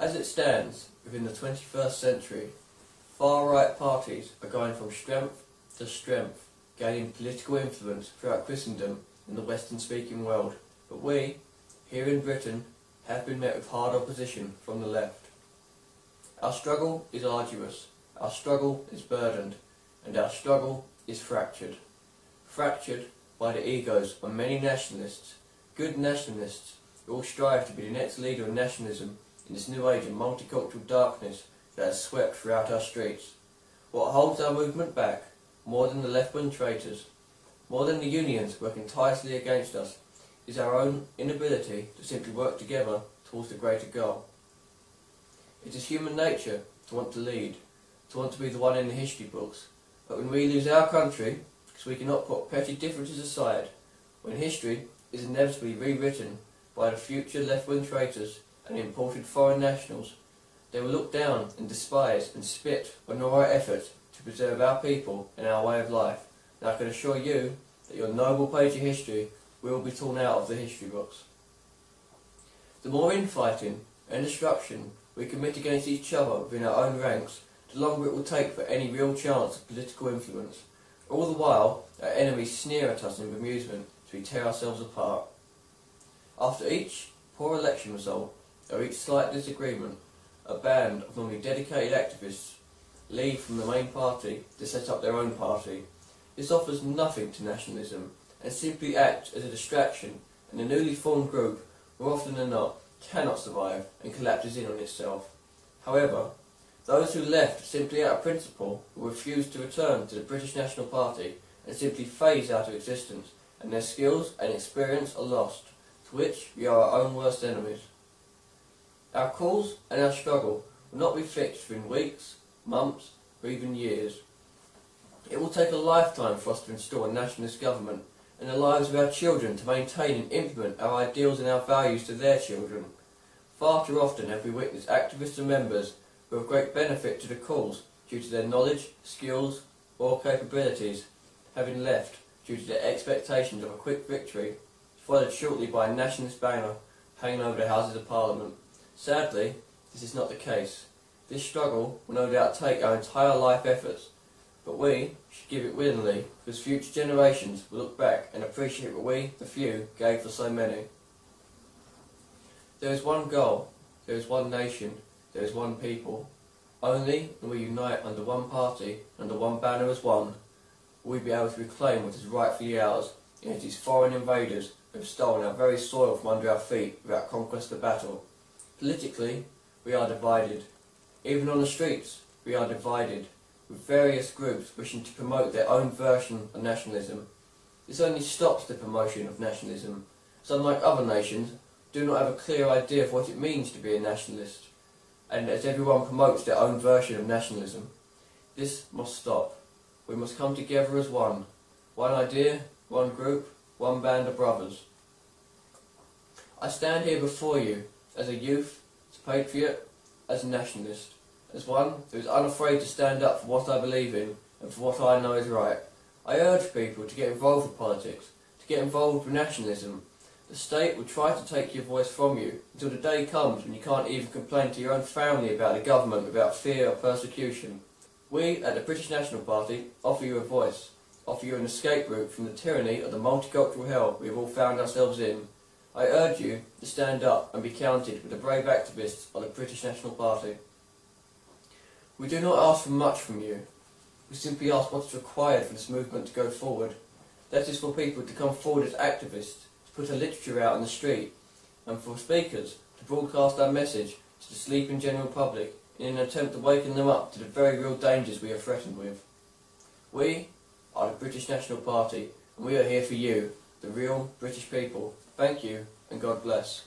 As it stands, within the 21st century, far-right parties are going from strength to strength, gaining political influence throughout Christendom and the Western-speaking world. But we, here in Britain, have been met with hard opposition from the left. Our struggle is arduous, our struggle is burdened, and our struggle is fractured. Fractured by the egos of many nationalists, good nationalists, who all strive to be the next leader of nationalism in this new age of multicultural darkness that has swept throughout our streets. What holds our movement back, more than the left-wing traitors, more than the unions working tirelessly against us, is our own inability to simply work together towards the greater goal. It is human nature to want to lead, to want to be the one in the history books, but when we lose our country, because we cannot put petty differences aside, when history is inevitably rewritten by the future left-wing traitors and imported foreign nationals, they will look down and despise and spit on all our efforts to preserve our people and our way of life, and I can assure you that your noble page of history will be torn out of the history books. The more infighting and destruction we commit against each other within our own ranks, the longer it will take for any real chance of political influence. All the while, our enemies sneer at us in bemusement as we tear ourselves apart. After each poor election result, or each slight disagreement, a band of normally dedicated activists leave from the main party to set up their own party. This offers nothing to nationalism and simply acts as a distraction, and the newly formed group, more often than not, cannot survive and collapses in on itself. However, those who left simply out of principle will refuse to return to the British National Party and simply phase out of existence, and their skills and experience are lost, to which we are our own worst enemies. Our cause and our struggle will not be fixed within weeks, months, or even years. It will take a lifetime for us to install a nationalist government, and the lives of our children to maintain and implement our ideals and our values to their children. Far too often have we witnessed activists and members who have great benefit to the cause due to their knowledge, skills, or capabilities, having left due to their expectations of a quick victory, followed shortly by a nationalist banner hanging over the Houses of Parliament. Sadly, this is not the case. This struggle will no doubt take our entire life efforts, but we should give it willingly, because future generations will look back and appreciate what we, the few, gave for so many. There is one goal, there is one nation, there is one people. Only when we unite under one party, under one banner as one, will we be able to reclaim what is rightfully ours, and it is foreign invaders who have stolen our very soil from under our feet without conquest or battle. Politically, we are divided. Even on the streets, we are divided, with various groups wishing to promote their own version of nationalism. This only stops the promotion of nationalism, as unlike other nations, do not have a clear idea of what it means to be a nationalist, and as everyone promotes their own version of nationalism. This must stop. We must come together as one. One idea, one group, one band of brothers. I stand here before you as a youth, as a patriot, as a nationalist, as one who is unafraid to stand up for what I believe in and for what I know is right. I urge people to get involved with politics, to get involved with nationalism. The state will try to take your voice from you until the day comes when you can't even complain to your own family about the government without fear or persecution. We at the British National Party offer you a voice, offer you an escape route from the tyranny of the multicultural hell we have all found ourselves in. I urge you to stand up and be counted with the brave activists of the British National Party. We do not ask for much from you. We simply ask what is required for this movement to go forward. That is for people to come forward as activists, to put a literature out on the street, and for speakers to broadcast our message to the sleeping general public in an attempt to waken them up to the very real dangers we are threatened with. We are the British National Party, and we are here for you, the real British people. Thank you, and God bless.